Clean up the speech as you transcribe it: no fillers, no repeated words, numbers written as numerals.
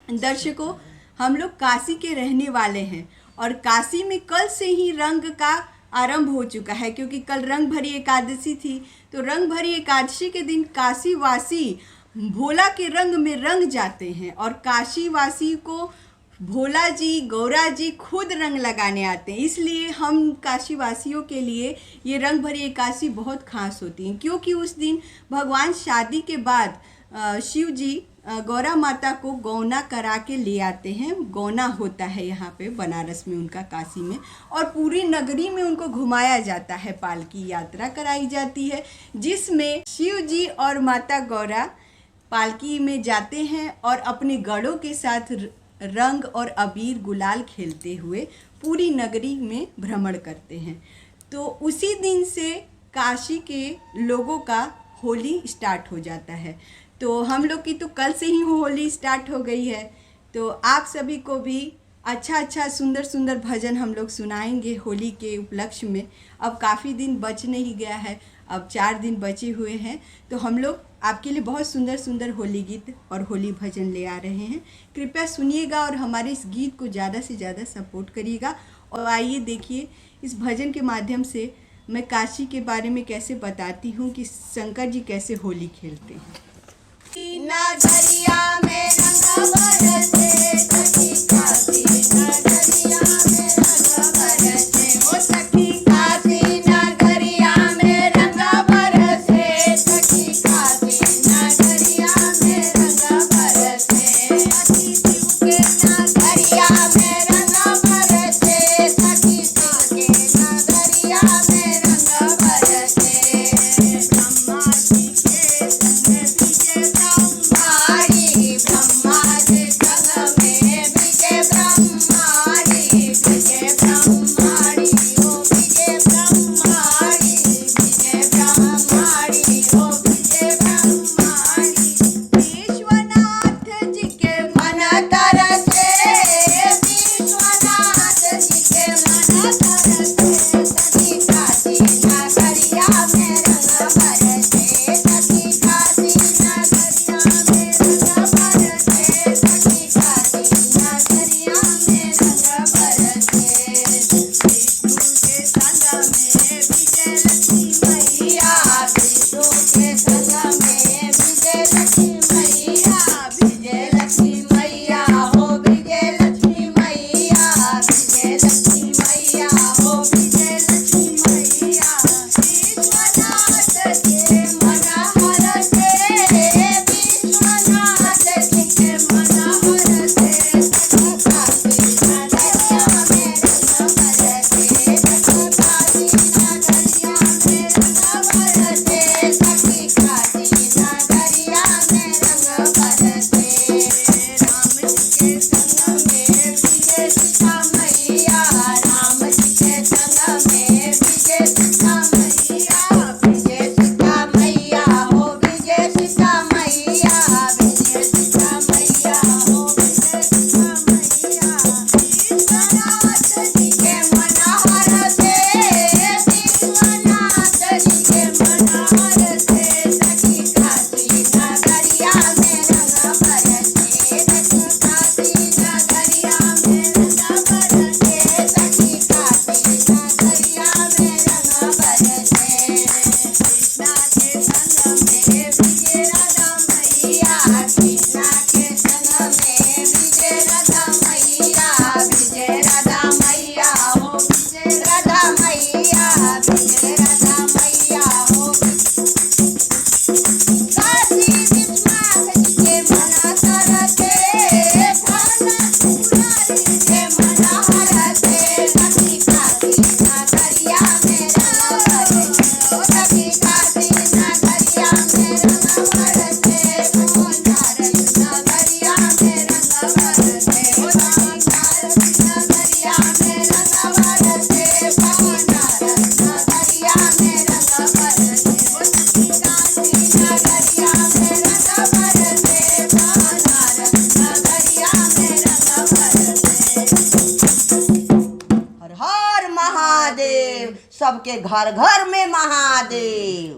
दर्शकों, हम लोग काशी के रहने वाले हैं और काशी में कल से ही रंग का आरंभ हो चुका है, क्योंकि कल रंग भरी एकादशी थी। तो रंग भरी एकादशी के दिन काशी वासी भोला के रंग में रंग जाते हैं और काशी वासी को भोला जी, गौरा जी खुद रंग लगाने आते हैं। इसलिए हम काशी वासियों के लिए ये रंग भरी एकादशी बहुत खास होती है, क्योंकि उस दिन भगवान शादी के बाद शिव जी गौरा माता को गौना करा के ले आते हैं। गौना होता है यहाँ पे बनारस में उनका, काशी में, और पूरी नगरी में उनको घुमाया जाता है। पालकी यात्रा कराई जाती है जिसमें शिव जी और माता गौरा पालकी में जाते हैं और अपने गढ़ों के साथ रंग और अबीर गुलाल खेलते हुए पूरी नगरी में भ्रमण करते हैं। तो उसी दिन से काशी के लोगों का होली स्टार्ट हो जाता है। तो हम लोग की तो कल से ही होली स्टार्ट हो गई है। तो आप सभी को भी अच्छा सुंदर सुंदर भजन हम लोग सुनाएंगे होली के उपलक्ष्य में। अब काफ़ी दिन बच नहीं गया है, अब 4 दिन बचे हुए हैं। तो हम लोग आपके लिए बहुत सुंदर सुंदर होली गीत और होली भजन ले आ रहे हैं। कृपया सुनिएगा और हमारे इस गीत को ज़्यादा से ज़्यादा सपोर्ट करिएगा। और आइए देखिए इस भजन के माध्यम से मैं काशी के बारे में कैसे बताती हूँ कि शंकर जी कैसे होली खेलते हैं। नगरिया में रंग बरसे, सखी काशी नगरिया में रंग बरसे, ओ सखी काशी नगरिया में रंग बरसे, सखी काशी नगरिया में रंग बरसे, सखी शिव के नगरिया में रंग बरसे, सखी शिव के नगरिया में रंग बरसे, ब्रह्मा जी के संग विजय ब्रह्मारी, ब्रह्मा जी संग में विजय ब्रह्मारी, विजय ब्रह्मारी, ओ विजय ब्रह्मारी, विजय ब्रह्मारी, ओ विजय ब्रह्मारी। विश्वनाथ जी के मन तरसे, विश्वनाथ जी के मन तरसे, सखी काशी नगरिया में रंग बरसे, सखी काशी नगरिया में रंग बरसे, सखी काशी नगरिया में रंग बरसे। विष्णु के संग में विजय लक्ष्मी मैया, विष्णु के संग में विजय लक्ष्मी मैया, विजय लक्ष्मी मैया, हो विजय लक्ष्मी मैया, विजय लक्ष्मी मैया, हो विजय लक्ष्मी मैया। विश्वनाथ के मन हरसे, विश्वनाथ जी के मन हरसे, सखी काशी नगरिया में रंग बरसे, सखी काशी नगरिया में रंग बरसे, सखी काशी नगरिया में रंग बरसे। राम जी के संग में विजय सीता मैया, राम जी के संग में विजय सीता मैया, विजय सीता मैया, हो विजय सीता मैया, विजय सीता मैया, हो विजय सीता मैया। विश्वनाथ जी के मन हरसे, विश्वनाथ जी के मन हरसे, सखी काशी नगरिया में रंग बरसे, सखी काशी नगरिया में रंग बरसे, सखी काशी नगरिया में रंग बरसे। कृष्णा के संग में विजय राधा मैया, कृष्णा के संग में विजय राधा मैया, विजय राधा मैया, हो विजय राधा मैया, विजय राधा मैया, हो काशी विश्वनाथ जी के मन तरसे, भरत मुरारी के मन हरसे, सखी काशी नगरिया में रंग बरसे, ओ सखी काशी नगरिया में रंग बरसे, बनारस नगरिया में रंग बरसे, ओ बनारस नगरिया में रंग बरसे, बनारस नगरिया में रंग बरसे, ओ सखी काशी नगरिया में रंग बरसे, बनारस नगरिया में रंग बरसे। हर हर महादेव, सबके घर घर में महादेव।